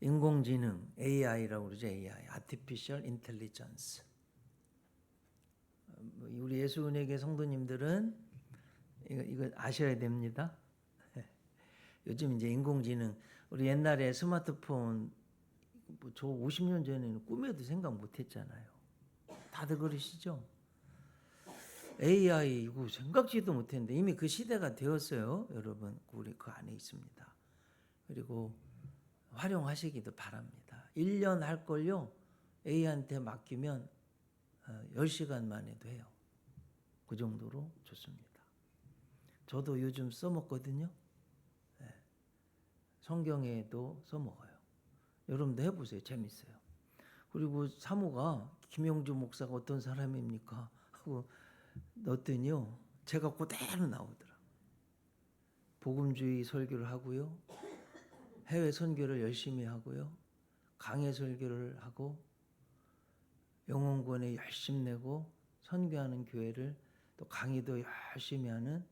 인공지능, AI라고 그러죠. AI, Artificial Intelligence. 우리 예수은혜계 성도님들은 이거 아셔야 됩니다. 요즘 이제 인공지능, 우리 옛날에 스마트폰, 저 50년 전에는 꿈에도 생각 못 했잖아요. 다들 그러시죠? AI, 이거 생각지도 못했는데 이미 그 시대가 되었어요. 여러분, 우리 그 안에 있습니다. 그리고 활용하시기도 바랍니다. 1년 할 걸요, A한테 맡기면 10시간 만에도 해요. 그 정도로 좋습니다. 저도 요즘 써먹거든요. 네. 성경에도 써먹어요. 여러분도 해보세요. 재밌어요. 그리고 사모가 김영주 목사가 어떤 사람입니까? 하고 넣었더니요, 제가 그대로 나오더라고요. 복음주의 설교를 하고요, 해외 선교를 열심히 하고요, 강해 설교를 하고 영혼권에 열심히 내고 선교하는 교회를 또 강의도 열심히 하는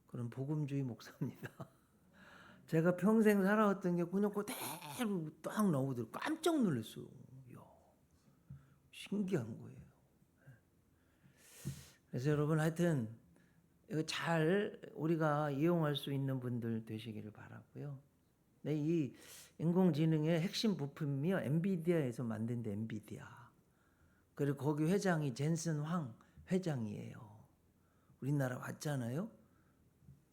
그런 복음주의 목사입니다. 제가 평생 살아왔던 게 그냥 그대로 딱 나오더라고요. 깜짝 놀랐어요. 이야, 신기한 거예요. 그래서 여러분, 하여튼 이거 잘 우리가 이용할 수 있는 분들 되시기를 바라고요. 네, 이 인공지능의 핵심 부품이요, 엔비디아에서 만든 엔비디아. 그리고 거기 회장이 젠슨 황 회장이에요. 우리나라 왔잖아요.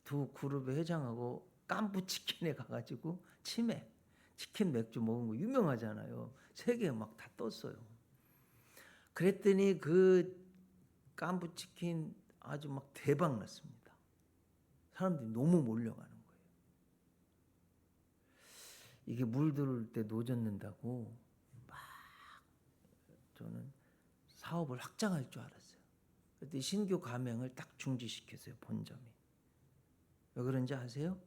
두 그룹의 회장하고 깐부치킨에 가가지고 치킨 맥주 먹은 거 유명하잖아요. 세계에 막 다 떴어요. 그랬더니 그 깐부치킨 아주 막 대박 났습니다. 사람들이 너무 몰려가는 거예요. 이게 물들을 때 노젓는다고 막 저는 사업을 확장할 줄 알았어요. 그때 신규 가맹을 딱 중지시켰어요. 본점이. 왜 그런지 아세요?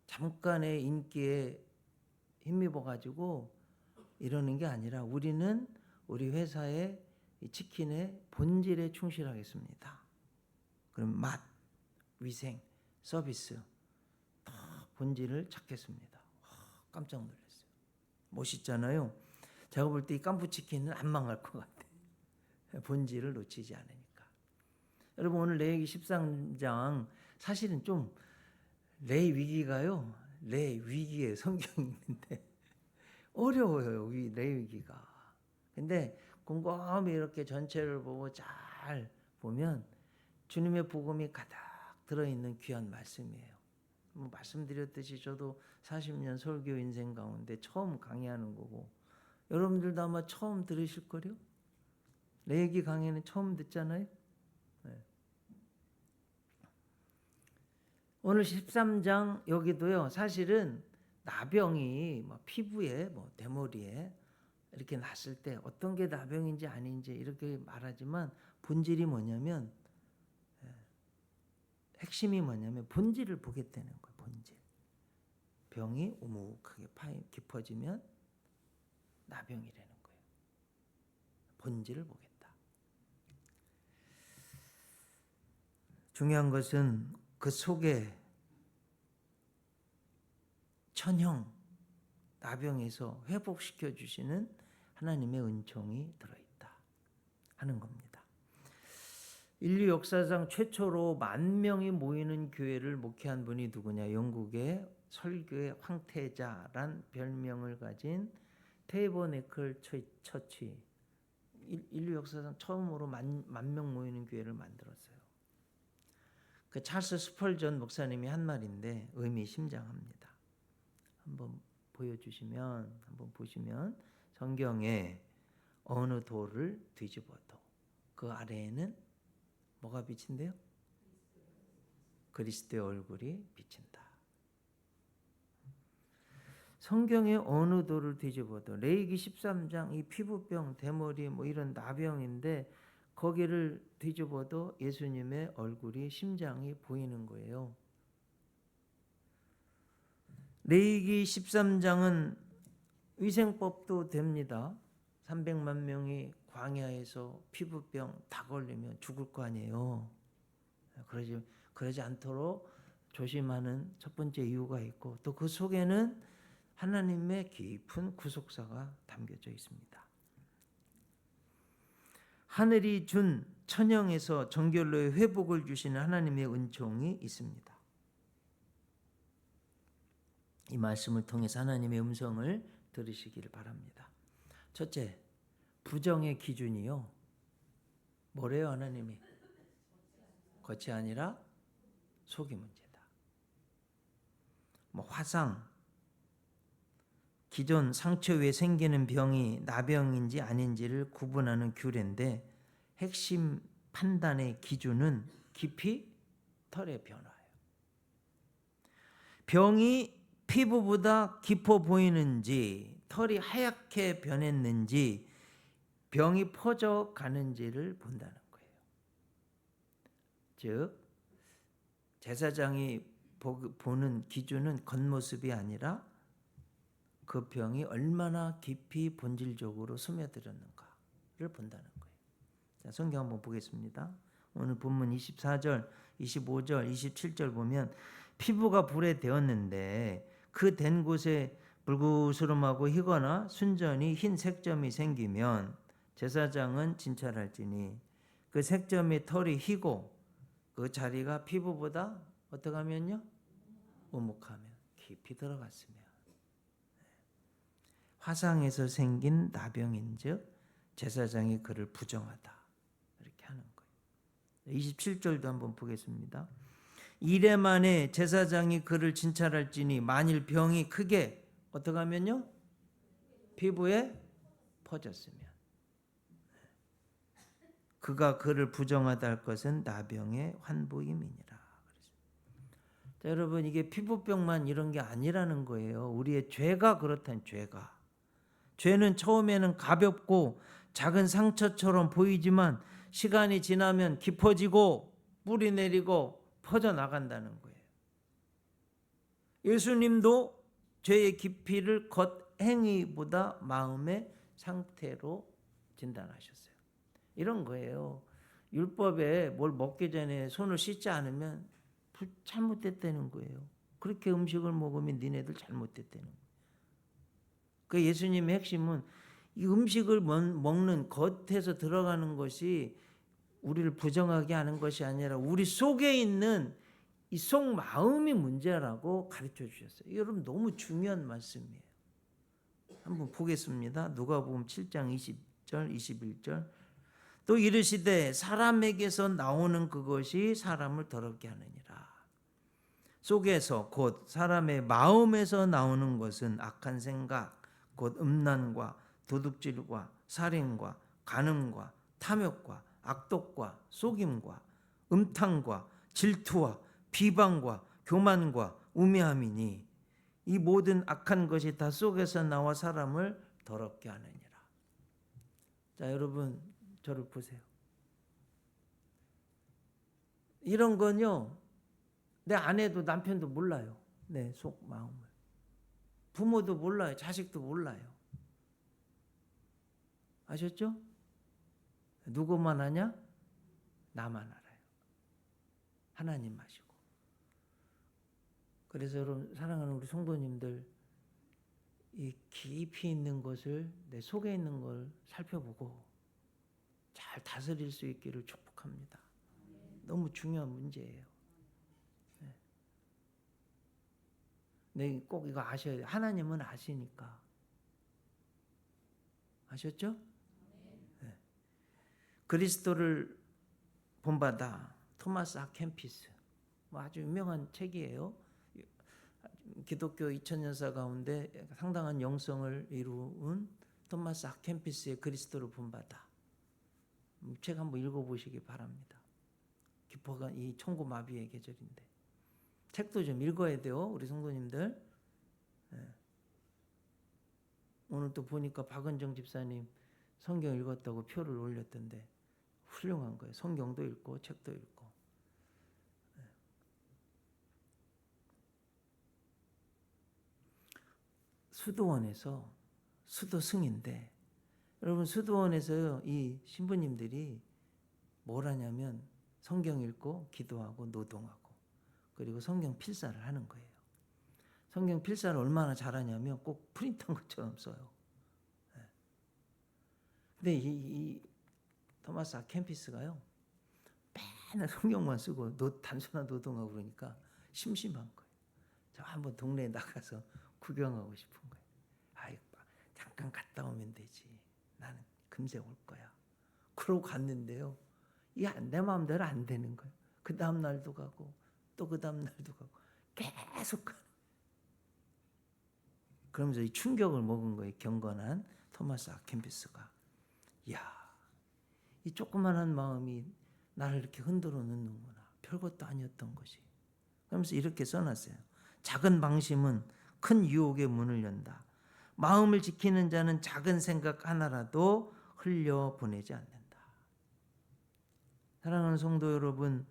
잠깐의 인기에 힘입어 가지고 이러는 게 아니라 우리는 우리 회사의 이 치킨의 본질에 충실하겠습니다. 그럼 맛, 위생, 서비스 다 본질을 찾겠습니다. 깜짝 놀랐어요. 멋있잖아요. 제가 볼 때 이 깐부치킨은 안 망할 것 같아요. 본질을 놓치지 않으니까. 여러분, 오늘 레위기 13장 사실은 좀 레위기가요, 레위기의 성경이 있는데 어려워요. 이 레위기가. 근데 곰곰이 이렇게 전체를 보고 잘 보면 주님의 복음이 가득 들어있는 귀한 말씀이에요. 말씀드렸듯이 저도 40년 설교 인생 가운데 처음 강의하는 거고, 여러분들도 아마 처음 들으실 거요. 레위기 강의는 처음 듣잖아요. 네. 오늘 13장 여기도요, 사실은 나병이 피부에 대머리에 이렇게 났을 때 어떤 게 나병인지 아닌지 이렇게 말하지만 본질이 뭐냐면, 핵심이 뭐냐면 본질을 보겠다는 거예요. 본질. 병이 오목하게 깊어지면 나병이라는 거예요. 본질을 보겠다. 중요한 것은 그 속에 천형 나병에서 회복시켜 주시는 하나님의 은총이 들어있다 하는 겁니다. 인류 역사상 최초로 10,000명이 모이는 교회를 목회한 분이 누구냐? 영국의 설교의 황태자란 별명을 가진 테이버네클 처치. 인류 역사상 처음으로 10,000명 모이는 교회를 만들었어요. 그 찰스 스펄전 목사님이 한 말인데 의미심장합니다. 한번 보시면 성경에 어느 돌을 뒤집어도 그 아래에는 뭐가 비친대요? 그리스도의 얼굴이 비친다. 성경의 어느 돌을 뒤집어도, 레위기 13장 이 피부병, 대머리 이런 나병인데 거기를 뒤집어도 예수님의 얼굴이, 심장이 보이는 거예요. 레위기 13장은 위생법도 됩니다. 300만 명이 광야에서 피부병 다 걸리면 죽을 거 아니에요. 그러지 않도록 조심하는 첫 번째 이유가 있고, 또 그 속에는 하나님의 깊은 구속사가 담겨져 있습니다. 하늘이 준 천영에서 정결로의 회복을 주시는 하나님의 은총이 있습니다. 이 말씀을 통해서 하나님의 음성을 들으시기를 바랍니다. 첫째, 부정의 기준이요. 뭐래요, 하나님이? 겉이 아니라 속이 문제다. 화상, 기존 상처 위에 생기는 병이 나병인지 아닌지를 구분하는 규례인데 핵심 판단의 기준은 깊이 털의 변화예요. 병이 피부보다 깊어 보이는지, 털이 하얗게 변했는지, 병이 퍼져가는지를 본다는 거예요. 즉, 제사장이 보는 기준은 겉모습이 아니라 그 병이 얼마나 깊이 본질적으로 스며들었는가를 본다는 거예요. 자, 성경 한번 보겠습니다. 오늘 본문 24절, 25절, 27절 보면 피부가 불에 데었는데 그 된 곳에 불구스름하고 희거나 순전히 흰 색점이 생기면 제사장은 진찰할지니 그 색점의 털이 희고 그 자리가 피부보다 어떻게 하면요? 우묵하면 깊이 들어갔으면 화상에서 생긴 나병인즉 제사장이 그를 부정하다 이렇게 하는 거예요. 27절도 한번 보겠습니다. 이래 만에 제사장이 그를 진찰할지니 만일 병이 크게 어떻게 하면요? 피부에 퍼졌으면 그가 그를 부정하다 할 것은 나병의 환부임이니라. 자, 여러분 이게 피부병만 이런 게 아니라는 거예요. 우리의 죄가 그렇다는 죄가. 죄는 처음에는 가볍고 작은 상처처럼 보이지만 시간이 지나면 깊어지고 뿌리 내리고 퍼져나간다는 거예요. 예수님도 죄의 깊이를 겉행위보다 마음의 상태로 진단하셨어요. 이런 거예요. 율법에 뭘 먹기 전에 손을 씻지 않으면 잘못됐다는 거예요. 그렇게 음식을 먹으면 니네들 잘못됐다는 거예요. 그 예수님의 핵심은 이 음식을 먹는 겉에서 들어가는 것이 우리를 부정하게 하는 것이 아니라 우리 속에 있는 이 속 마음이 문제라고 가르쳐 주셨어요. 여러분 너무 중요한 말씀이에요. 한번 보겠습니다. 누가복음 7장 20절 21절. 또 이르시되 사람에게서 나오는 그것이 사람을 더럽게 하느니라. 속에서 곧 사람의 마음에서 나오는 것은 악한 생각 곧 음란과 도둑질과 살인과 간음과 탐욕과 악독과 속임과 음탕과 질투와 비방과 교만과 우매함이니 이 모든 악한 것이 다 속에서 나와 사람을 더럽게 하느니라. 자, 여러분 저를 보세요. 이런 건요 내 아내도 남편도 몰라요. 내 속 마음을. 부모도 몰라요. 자식도 몰라요. 아셨죠? 누구만 아냐? 나만 알아요. 하나님 아시고. 그래서 여러분 사랑하는 우리 성도님들 이 깊이 있는 것을 내 속에 있는 걸 살펴보고 잘 다스릴 수 있기를 축복합니다. 너무 중요한 문제예요. 네, 꼭 이거 아셔야 돼요. 하나님은 아시니까. 아셨죠? 네. 그리스도를 본받아 토마스 아 캠피스 아주 유명한 책이에요. 기독교 2000년사 가운데 상당한 영성을 이룬 토마스 아 캠피스의 그리스도를 본받아. 책 한번 읽어보시기 바랍니다. 기뻐가 이 천고마비의 계절인데 책도 좀 읽어야 돼요, 우리 성도님들. 네. 오늘 또 보니까 박은정 집사님 성경 읽었다고 표를 올렸던데 훌륭한 거예요. 성경도 읽고 책도 읽고. 네. 수도원에서 수도승인데 여러분 수도원에서 이 신부님들이 뭘 하냐면 성경 읽고 기도하고 노동하고 그리고 성경 필사를 하는 거예요. 성경 필사를 얼마나 잘하냐면 꼭 프린트한 것처럼 써요. 근데 이 토마스 아 캠피스가요, 맨날 성경만 쓰고 단순한 노동하고 그러니까 심심한 거예요. 저 한번 동네에 나가서 구경하고 싶은 거예요. 아이, 잠깐 갔다 오면 되지. 나는 금세 올 거야. 그러고 갔는데요, 이게 내 마음대로 안 되는 거예요. 그 다음 날도 가고 또 그 다음 날도 가고 계속 가는. 그러면서 이 충격을 먹은 거예요. 경건한 토마스 아 캠피스가. 이야, 이 조그만한 마음이 나를 이렇게 흔들어 놓는구나. 별것도 아니었던 것이. 그러면서 이렇게 써놨어요. 작은 방심은 큰 유혹의 문을 연다. 마음을 지키는 자는 작은 생각 하나라도 흘려보내지 않는다. 사랑하는 성도 여러분,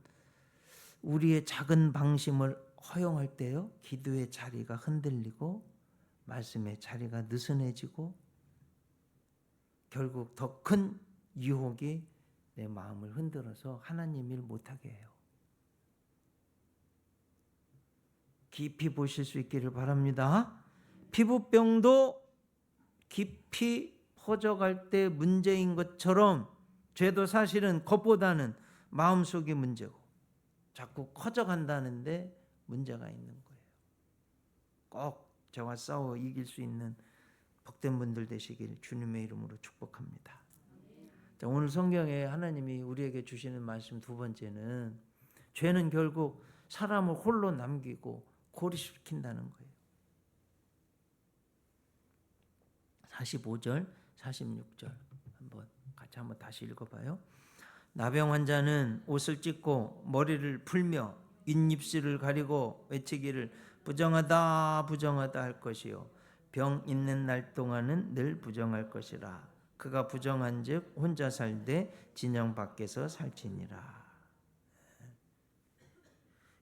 우리의 작은 방심을 허용할 때요, 기도의 자리가 흔들리고 말씀의 자리가 느슨해지고 결국 더 큰 유혹이 내 마음을 흔들어서 하나님 일 못하게 해요. 깊이 보실 수 있기를 바랍니다. 피부병도 깊이 퍼져갈 때 문제인 것처럼 죄도 사실은 것보다는 마음속의 문제고 자꾸 커져간다는데 문제가 있는 거예요. 꼭 저와 싸워 이길 수 있는 복된 분들 되시길 주님의 이름으로 축복합니다. 자, 오늘 성경에 하나님이 우리에게 주시는 말씀 두 번째는 죄는 결국 사람을 홀로 남기고 고립시킨다는 거예요. 45절, 46절 한번 다시 읽어봐요. 나병 환자는 옷을 찢고 머리를 풀며 윗입술을 가리고 외치기를 부정하다 부정하다 할 것이요 병 있는 날 동안은 늘 부정할 것이라. 그가 부정한즉 혼자 살되 진영 밖에서 살지니라.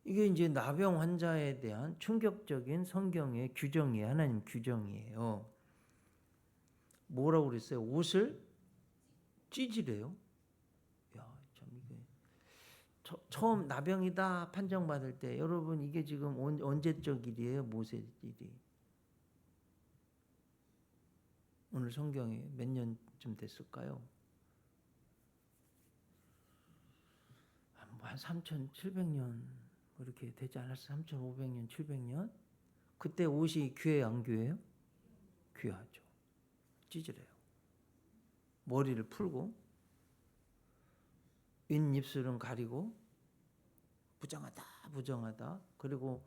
이게 이제 나병 환자에 대한 충격적인 성경의 규정이에요. 하나님 규정이에요. 뭐라고 그랬어요? 옷을 찢으래요. 야, 참 이게 처음 나병이다 판정받을 때 여러분 이게 지금 언제적 일이에요? 모세 일이. 오늘 성경에 몇 년쯤 됐을까요? 한 3,700년 이렇게 되지 않았어요? 3,500년, 700년? 그때 옷이 귀해요, 안 귀해요? 귀하죠. 찢으래요. 머리를 풀고 윗입술은 가리고 부정하다 부정하다. 그리고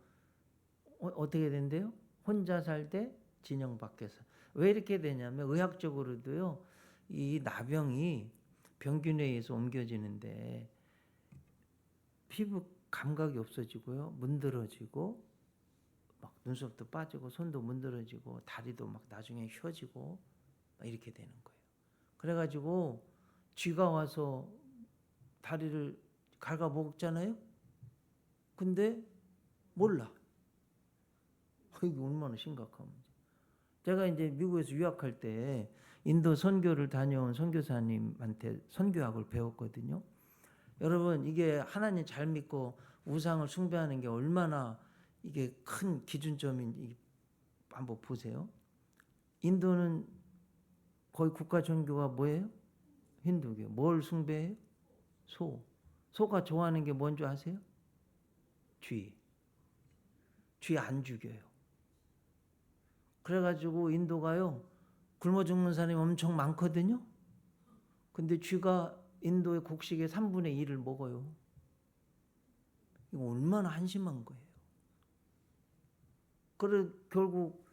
어떻게 된대요? 혼자 살 때 진영 밖에서. 왜 이렇게 되냐면 의학적으로도요, 이 나병이 병균에 의해서 옮겨지는데 피부 감각이 없어지고요, 문드러지고 막 눈썹도 빠지고 손도 문드러지고 다리도 막 나중에 휘어지고 막 이렇게 되는 거예요. 그래가지고 쥐가 와서 다리를 갉아 먹잖아요. 근데 몰라. 이게 얼마나 심각한 문제. 제가 이제 미국에서 유학할 때 인도 선교를 다녀온 선교사님한테 선교학을 배웠거든요. 여러분, 이게 하나님 잘 믿고 우상을 숭배하는 게 얼마나 이게 큰 기준점인지 한번 보세요. 인도는 거의 국가 종교가 뭐예요? 힌두교. 뭘 숭배해요? 소. 소가 좋아하는 게 뭔지 아세요? 쥐. 쥐 안 죽여요. 그래가지고 인도가요, 굶어 죽는 사람이 엄청 많거든요. 근데 쥐가 인도의 곡식의 3분의 1을 먹어요. 이거 얼마나 한심한 거예요. 그래 결국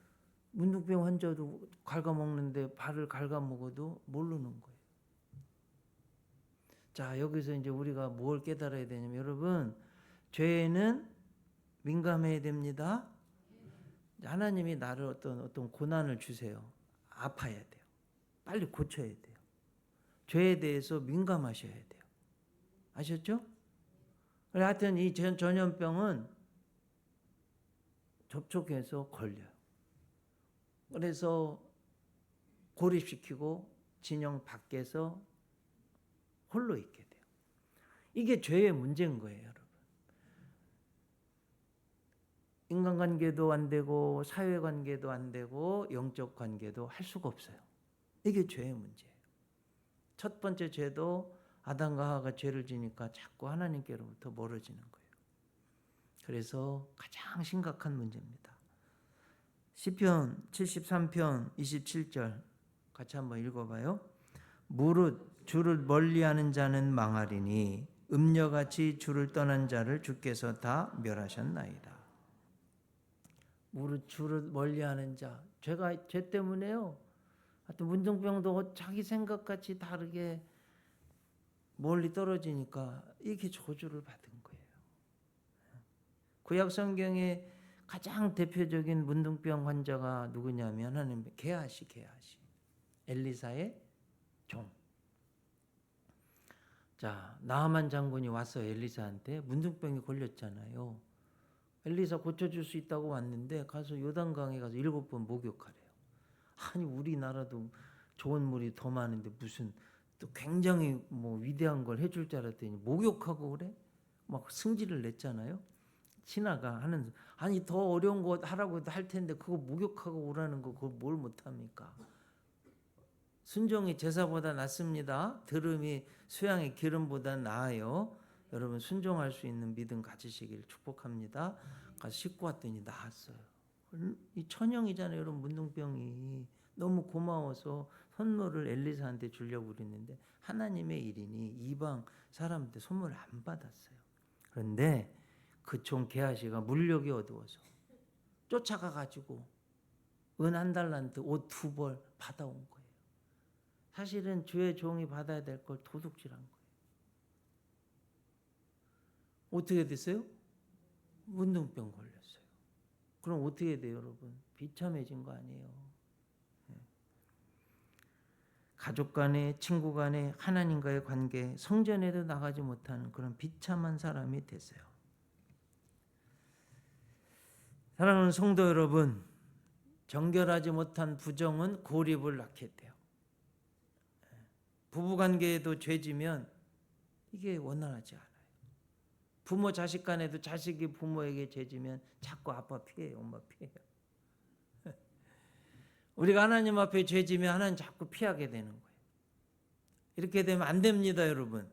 문둥병 환자도 갉아먹는데 발을 갉아먹어도 모르는 거예요. 자, 여기서 이제 우리가 뭘 깨달아야 되냐면, 여러분, 죄에는 민감해야 됩니다. 하나님이 나를 어떤 고난을 주세요. 아파야 돼요. 빨리 고쳐야 돼요. 죄에 대해서 민감하셔야 돼요. 아셨죠? 하여튼 이 전염병은 접촉해서 걸려요. 그래서 고립시키고 진영 밖에서 홀로 있게 돼요. 이게 죄의 문제인 거예요, 여러분. 인간관계도 안 되고 사회관계도 안 되고 영적 관계도 할 수가 없어요. 이게 죄의 문제예요. 첫 번째 죄도 아담과 하와가 죄를 지니까 자꾸 하나님께로부터 멀어지는 거예요. 그래서 가장 심각한 문제입니다. 시편 73편 27절 같이 한번 읽어봐요. 무릇 주를 멀리하는 자는 망하리니 음녀같이 주를 떠난 자를 주께서 다 멸하셨나이다. 무릇 주를 멀리하는 자, 죄 때문에요. 하여튼 문둥병도 자기 생각같이 다르게 멀리 떨어지니까 이렇게 저주를 받은 거예요. 구약 성경에 가장 대표적인 문둥병 환자가 누구냐면 하나님 게하시 엘리사의 종. 자, 나하만 장군이 와서 엘리사한테 문둥병이 걸렸잖아요. 엘리사 고쳐줄 수 있다고 왔는데 가서 요단강에 가서 7번 목욕하래요. 아니 우리나라도 좋은 물이 더 많은데 무슨 또 굉장히 위대한 걸 해줄 줄 알았더니 목욕하고 그래? 막 승질을 냈잖아요. 신하가 하는 아니 더 어려운 거 하라고 할 텐데 그거 목욕하고 오라는 거 그걸 뭘 못합니까? 순종이 제사보다 낫습니다. 들음이 수양의 기름보다 나아요. 여러분 순종할 수 있는 믿음 가지시길 축복합니다. 가서 씻고 왔더니 나았어요. 이 천형이잖아요. 여러분 문둥병이 너무 고마워서 선물을 엘리사한테 주려고 그랬는데 하나님의 일이니 이방 사람한테 선물을 안 받았어요. 그런데 그 종 게하시가 물욕이 어두워서 쫓아가 가지고 은 1달란트 옷 2벌 받아온 거예요. 사실은 주의 종이 받아야 될 걸 도둑질한 거예요. 어떻게 됐어요? 문둥병 걸렸어요. 그럼 어떻게 돼요, 여러분? 비참해진 거 아니에요? 가족 간에, 친구 간에, 하나님과의 관계, 성전에도 나가지 못하는 그런 비참한 사람이 됐어요. 사랑하는 성도 여러분, 정결하지 못한 부정은 고립을 낳게 돼요. 부부관계에도 죄지면 이게 원활하지 않아요. 부모 자식 간에도 자식이 부모에게 죄지면 자꾸 아빠 피해요, 엄마 피해요. 우리가 하나님 앞에 죄지면 하나님 자꾸 피하게 되는 거예요. 이렇게 되면 안 됩니다, 여러분.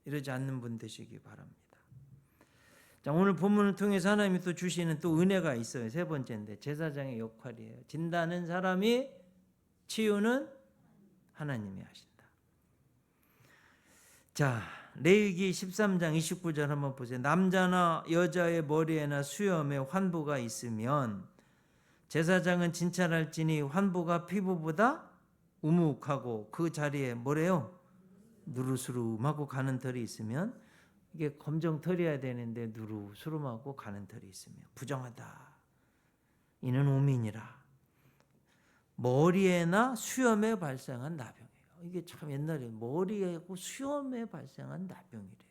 이러지 않는 분 되시기 바랍니다. 자, 오늘 본문을 통해서 하나님이 또 주시는 또 은혜가 있어요. 세 번째인데 제사장의 역할이에요. 진다는 사람이 치유는 하나님이 하신다. 자, 레위기 13장 29절 한번 보세요. 남자나 여자의 머리에나 수염에 환부가 있으면 제사장은 진찰할지니 환부가 피부보다 우묵하고 그 자리에 뭐래요? 누르스름하고 가는 털이 있으면 이게 검정털이어야 되는데 누르스름하고 가는 털이 있으면 부정하다. 이는 오민이라. 머리에나 수염에 발생한 나병이에요. 이게 참 옛날에 머리하고 수염에 발생한 나병이래요.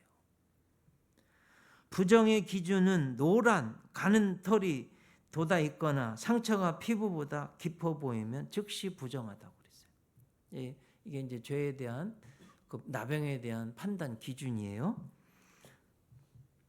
부정의 기준은 노란 가는 털이 돋아 있거나 상처가 피부보다 깊어 보이면 즉시 부정하다고 그랬어요. 이게 이제 죄에 대한 그 나병에 대한 판단 기준이에요.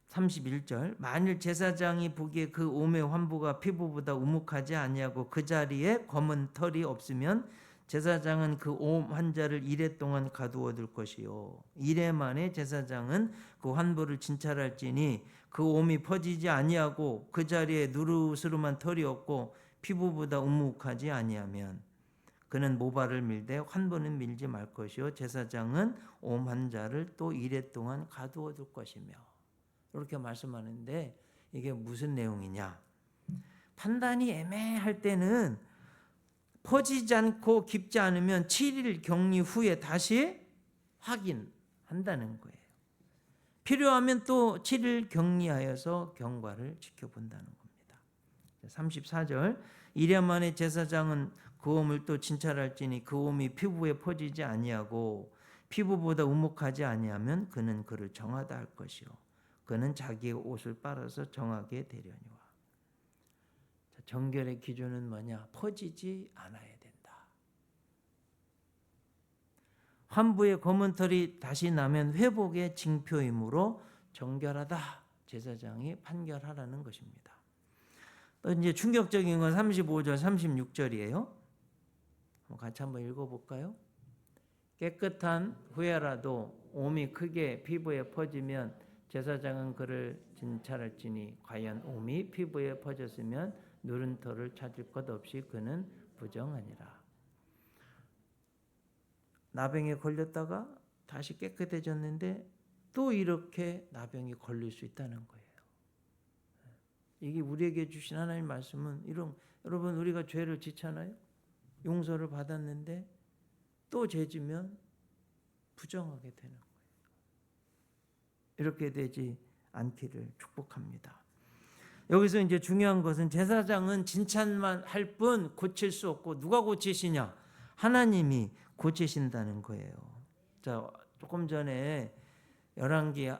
31절 만일 제사장이 보기에 그 오매 환부가 피부보다 우묵하지 아니하고 그 자리에 검은 털이 없으면 제사장은 그 옴 환자를 이레 동안 가두어 둘 것이요 이레 만에 제사장은 그 환부를 진찰할지니 그 옴이 퍼지지 아니하고 그 자리에 누르스름한 털이 없고 피부보다 우묵하지 아니하면 그는 모발을 밀되 환부는 밀지 말 것이요 제사장은 옴 환자를 또 이레 동안 가두어 둘 것이며 이렇게 말씀하는데 이게 무슨 내용이냐? 판단이 애매할 때는 퍼지지 않고 깊지 않으면 7일 격리 후에 다시 확인한다는 거예요. 필요하면 또 7일 격리하여서 경과를 지켜본다는 겁니다. 34절 이래 만에 제사장은 그 옴을 또 진찰할지니 그 옴이 피부에 퍼지지 아니하고 피부보다 우묵하지 아니하면 그는 그를 정하다 할 것이요 그는 자기의 옷을 빨아서 정하게 되려니와. 정결의 기준은 뭐냐? 퍼지지 않아야 된다. 환부의 검은 털이 다시 나면 회복의 징표이므로 정결하다. 제사장이 판결하라는 것입니다. 이제 충격적인 건 35절, 36절이에요. 같이 한번 읽어볼까요? 깨끗한 후에라도 옴이 크게 피부에 퍼지면 제사장은 그를 진찰할지니 과연 옴이 피부에 퍼졌으면 누른 털을 찾을 것 없이 그는 부정하니라. 나병에 걸렸다가 다시 깨끗해졌는데 또 이렇게 나병이 걸릴 수 있다는 거예요. 이게 우리에게 주신 하나님 말씀은 여러분 우리가 죄를 짓잖아요. 용서를 받았는데 또 죄지면 부정하게 되는 거예요. 이렇게 되지 않기를 축복합니다. 여기서 이제 중요한 것은 제사장은 진찰만 할 뿐 고칠 수 없고 누가 고치시냐? 하나님이 고치신다는 거예요. 자, 조금 전에 열왕기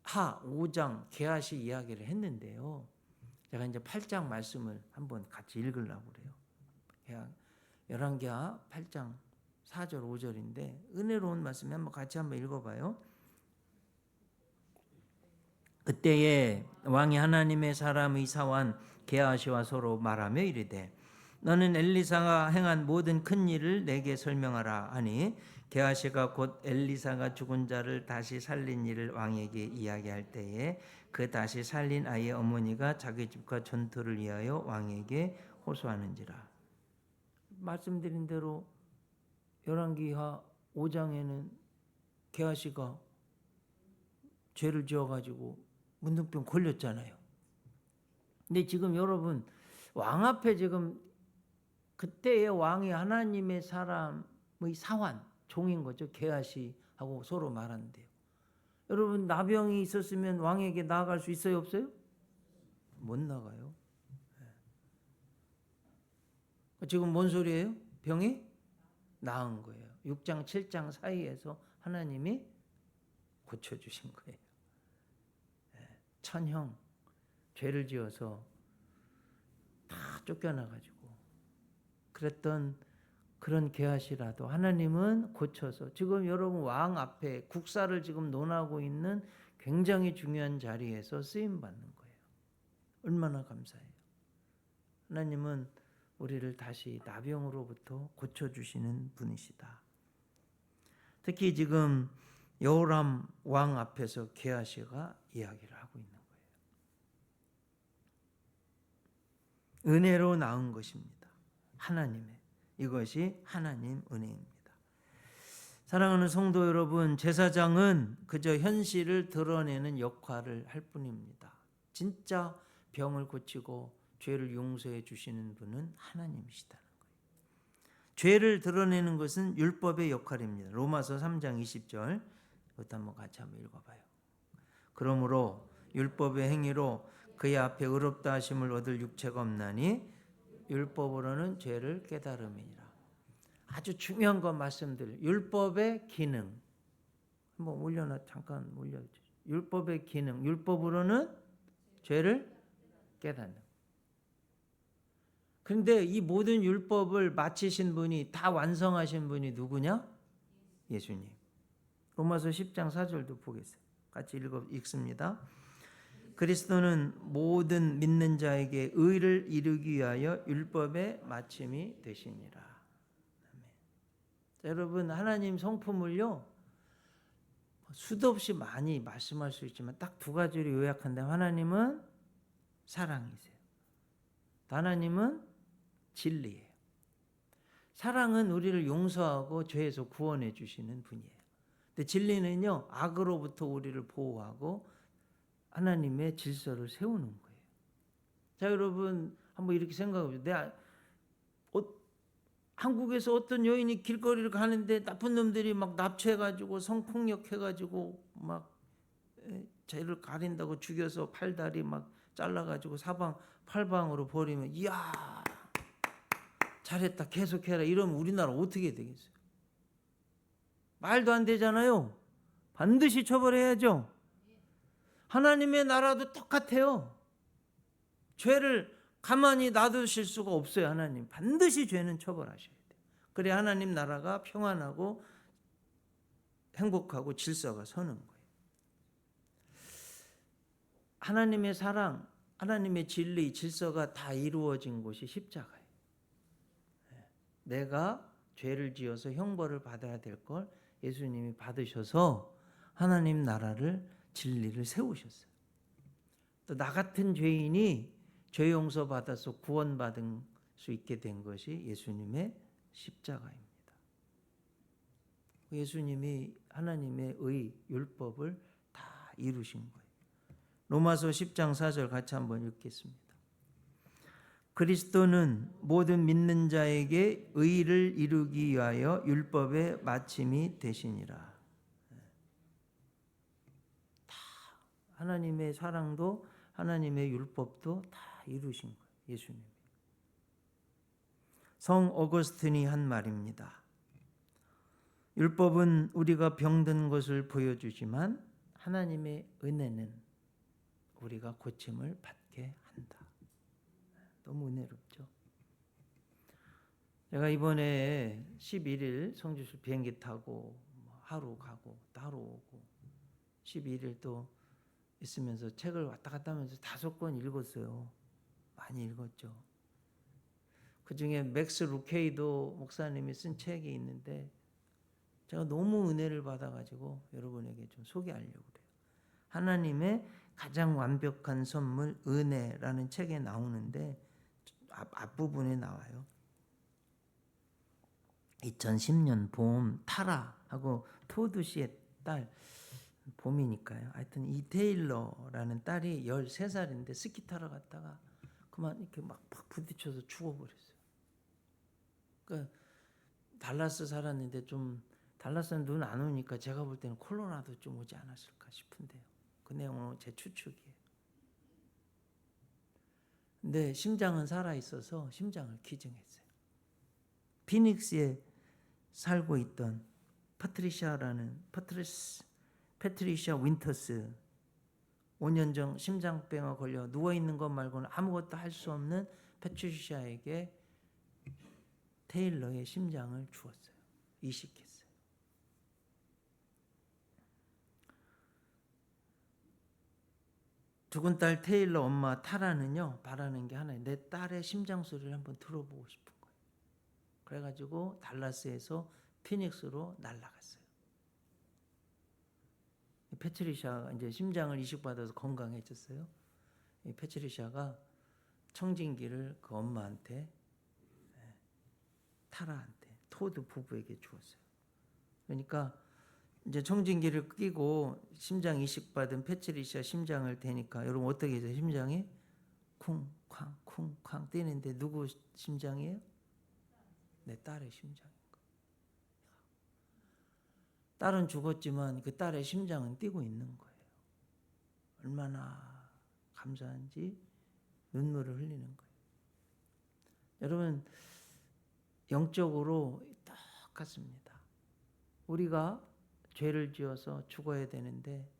하 5장 게하시 이야기를 했는데요. 제가 이제 8장 말씀을 한번 같이 읽으려고 그래요. 열왕기하 8장 4절 5절인데 은혜로운 말씀 같이 한번 읽어봐요. 그때에 왕이 하나님의 사람 이사완 게하시와 서로 말하며 이르되 너는 엘리사가 행한 모든 큰 일을 내게 설명하라 하니 게하시가 곧 엘리사가 죽은 자를 다시 살린 일을 왕에게 이야기할 때에 그 다시 살린 아이의 어머니가 자기 집과 전투를 위하여 왕에게 호소하는지라. 말씀드린 대로 열왕기하 5장에는 게하시가 죄를 지어가지고 문둥병 걸렸잖아요. 근데 지금 여러분 왕 앞에 지금 그때의 왕이 하나님의 사람의 사환 종인 거죠. 게하시하고 서로 말하는데요. 여러분 나병이 있었으면 왕에게 나아갈 수 있어요, 없어요? 못 나가요. 지금 뭔 소리예요? 병이 나은 거예요. 6장 7장 사이에서 하나님이 고쳐주신 거예요. 천형 죄를 지어서 다 쫓겨나가지고 그랬던 그런 게하시라도 하나님은 고쳐서 지금 여러분 왕 앞에 국사를 지금 논하고 있는 굉장히 중요한 자리에서 쓰임받는 거예요. 얼마나 감사해요. 하나님은 우리를 다시 나병으로부터 고쳐주시는 분이시다. 특히 지금 여호람 왕 앞에서 게하시가 이야기를 하고 있는 거예요. 은혜로 나은 것입니다. 하나님의. 이것이 하나님 은혜입니다. 사랑하는 성도 여러분, 제사장은 그저 현실을 드러내는 역할을 할 뿐입니다. 진짜 병을 고치고 죄를 용서해 주시는 분은 하나님이시다는 거예요. 죄를 드러내는 것은 율법의 역할입니다. 로마서 3장 20절 이것도 한번 같이 한번 읽어봐요. 그러므로 율법의 행위로 그의 앞에 의롭다 하심을 얻을 육체가 없나니 율법으로는 죄를 깨달음이니라. 아주 중요한 거 말씀드려요. 율법의 기능 한번 잠깐 올려주세요. 율법의 기능, 율법으로는 죄를 깨닫는. 그런데 이 모든 율법을 마치신 분이 다 완성하신 분이 누구냐? 예수님. 로마서 10장 4절도 보겠어요. 같이 읽습니다. 그리스도는 모든 믿는 자에게 의를 이루기 위하여 율법의 마침이 되시니라. 자, 여러분 하나님 성품을요 수도 없이 많이 말씀할 수 있지만 딱 두 가지로 요약한다면 하나님은 사랑이세요. 하나님은 진리예요. 사랑은 우리를 용서하고 죄에서 구원해 주시는 분이에요. 근데 진리는요 악으로부터 우리를 보호하고 하나님의 질서를 세우는 거예요. 자, 여러분 한번 이렇게 생각해 보세요. 한국에서 어떤 여인이 길거리를 가는데 나쁜 놈들이 막 납치해가지고 성폭력해가지고 막 죄를 가린다고 죽여서 팔다리 막 잘라가지고 팔방으로 버리면 이야 잘했다 계속해라 이러면 우리나라 어떻게 되겠어요? 말도 안 되잖아요. 반드시 처벌해야죠. 하나님의 나라도 똑같아요. 죄를 가만히 놔두실 수가 없어요. 하나님 반드시 죄는 처벌하셔야 돼요. 그래야 하나님 나라가 평안하고 행복하고 질서가 서는 거예요. 하나님의 사랑 하나님의 진리, 질서가 다 이루어진 곳이 십자가예요. 내가 죄를 지어서 형벌을 받아야 될 걸 예수님이 받으셔서 하나님 나라를, 진리를 세우셨어요. 또 나 같은 죄인이 죄 용서 받아서 구원받은 수 있게 된 것이 예수님의 십자가입니다. 예수님이 하나님의 율법을 다 이루신 거예요. 로마서 10장 4절 같이 한번 읽겠습니다. 그리스도는 모든 믿는 자에게 의를 이루기 위하여 율법의 마침이 되시니라. 다 하나님의 사랑도 하나님의 율법도 다 이루신 거예요. 예수님. 성 어거스틴이 한 말입니다. 율법은 우리가 병든 것을 보여주지만 하나님의 은혜는 우리가 고침을 받게 한다. 너무 은혜롭죠. 제가 이번에 11일 성주시 비행기 타고 하루 가고 또 하루 오고 11일 또 있으면서 책을 왔다 갔다 하면서 5권 읽었어요. 많이 읽었죠. 그중에 맥스 루케이도 목사님이 쓴 책이 있는데 제가 너무 은혜를 받아가지고 여러분에게 좀 소개하려고 그래요. 하나님의 가장 완벽한 선물 은혜라는 책에 나오는데 앞부분에 나와요. 2010년 봄 타라하고 토드 씨의 딸, 봄이니까요. 하여튼 이 테일러라는 딸이 13살인데 스키 타러 갔다가 그만 이렇게 막 부딪혀서 죽어버렸어요. 그러니까 달라스 살았는데 좀 달라스는 눈 안 오니까 제가 볼 때는 콜로라도 좀 오지 않았을까 싶은데요. 그 내용은 제 추측이에요. 근데 심장은 살아있어서 심장을 기증했어요. 피닉스에 살고 있던 패트리샤 윈터스 5년 전 심장병에 걸려 누워있는 것 말고는 아무것도 할 수 없는 패트리샤에게 테일러의 심장을 주었어요. 이식했어요. 죽은 딸 테일러 엄마 타라는요 바라는 게 하나예요. 내 딸의 심장 소리를 한번 들어보고 싶은 거예요. 그래가지고 달라스에서 피닉스로 날아갔어요. 패트리샤가 이제 심장을 이식받아서 건강해졌어요. 이 패트리샤가 청진기를 그 엄마한테, 타라한테, 토드 부부에게 주었어요. 그러니까 이제 청진기를 끼고 심장 이식받은 패트리샤 심장을 대니까 여러분 어떻게 해서 심장이 쿵쾅 쿵쾅 뛰는데 누구 심장이에요? 내 딸의 심장인 거예요. 딸은 죽었지만 그 딸의 심장은 뛰고 있는 거예요. 얼마나 감사한지 눈물을 흘리는 거예요. 여러분 영적으로 똑같습니다. 우리가 죄를 지어서 죽어야 되는데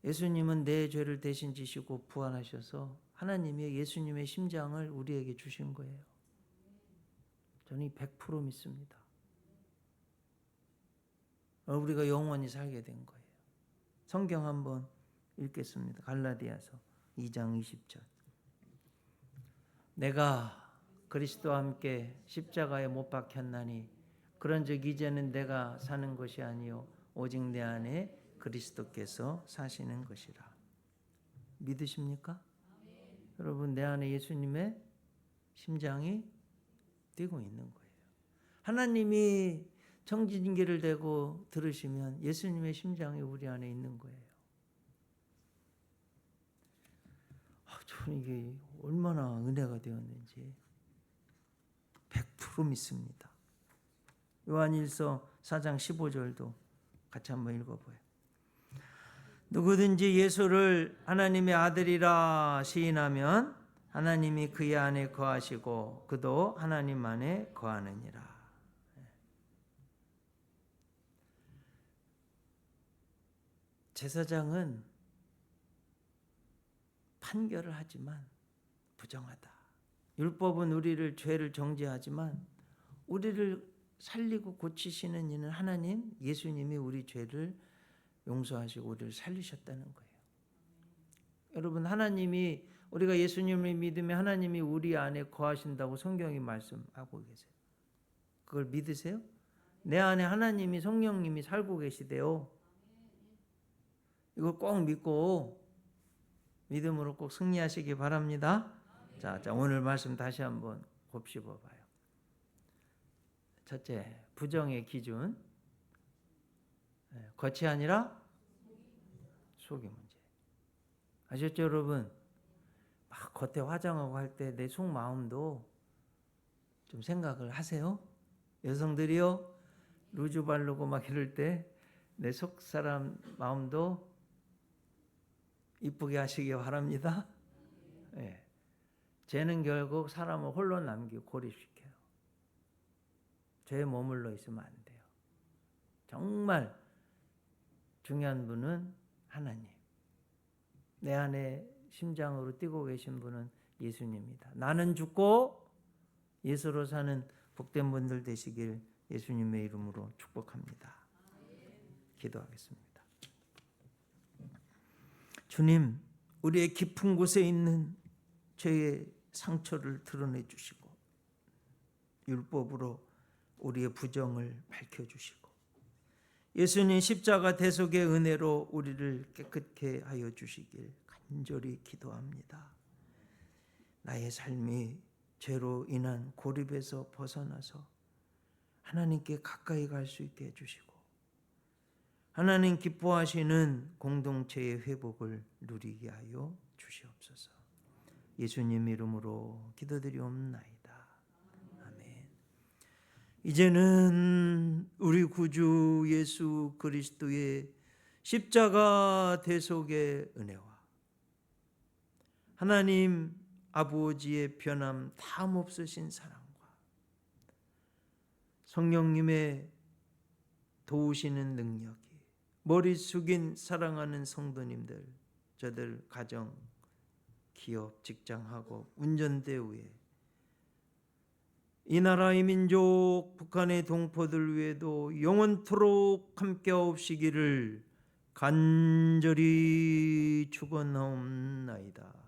예수님은 내 죄를 대신 지시고 부활하셔서 하나님이 예수님의 심장을 우리에게 주신 거예요. 저는 100% 믿습니다. 우리가 영원히 살게 된 거예요. 성경 한번 읽겠습니다. 갈라디아서 2장 20절. 내가 그리스도와 함께 십자가에 못 박혔나니 그런즉 이제는 내가 사는 것이 아니요 오직 내 안에 그리스도께서 사시는 것이라. 믿으십니까? 여러분 내 안에 예수님의 심장이 뛰고 있는 거예요. 하나님이 청진기를 대고 들으시면 예수님의 심장이 우리 안에 있는 거예요. 저는 이게 얼마나 은혜가 되었는지 100% 믿습니다. 요한일서 4장 15절도 같이 한번 읽어봐요. 누구든지 예수를 하나님의 아들이라 시인하면 하나님이 그의 안에 거하시고 그도 하나님 안에 거하느니라. 제사장은 판결을 하지만 부정하다. 율법은 우리를 죄를 정죄하지만 우리를 살리고 고치시는 이는 하나님, 예수님이 우리 죄를 용서하시고 우리를 살리셨다는 거예요. 여러분, 하나님이, 우리가 예수님을 믿으면 하나님이 우리 안에 거하신다고 성경이 말씀하고 계세요. 그걸 믿으세요? 내 안에 하나님이, 성령님이 살고 계시대요. 이걸 꼭 믿고 믿음으로 꼭 승리하시기 바랍니다. 자, 오늘 말씀 다시 한번 곱씹어 봐요. 첫째, 부정의 기준. 겉이 아니라 속이 문제. 아셨죠, 여러분? 막 겉에 화장하고 할 때 내 속마음도 좀 생각을 하세요. 여성들이요, 루즈 바르고 막 이럴 때 내 속 사람 마음도 이쁘게 하시기 바랍니다. 예. 죄는 결국 사람을 홀로 남기고 고립시켜요. 죄에 머물러 있으면 안 돼요. 정말 중요한 분은 하나님. 내 안에 심장으로 뛰고 계신 분은 예수님입니다. 나는 죽고 예수로 사는 복된 분들 되시길 예수님의 이름으로 축복합니다. 기도하겠습니다. 주님, 우리의 깊은 곳에 있는 죄의 상처를 드러내 주시고 율법으로 우리의 부정을 밝혀주시고 예수님 십자가 대속의 은혜로 우리를 깨끗게 하여 주시길 간절히 기도합니다. 나의 삶이 죄로 인한 고립에서 벗어나서 하나님께 가까이 갈 수 있게 해주시고 하나님 기뻐하시는 공동체의 회복을 누리게 하여 주시옵소서. 예수님 이름으로 기도드리옵나이다. 이제는 우리 구주 예수 그리스도의 십자가 대속의 은혜와 하나님 아버지의 변함 다함 없으신 사랑과 성령님의 도우시는 능력이 머리 숙인 사랑하는 성도님들, 저들 가정, 기업, 직장하고 운전대 위에 이 나라의 민족, 북한의 동포들 위에도 영원토록 함께하옵시기를 간절히 축원하옵나이다.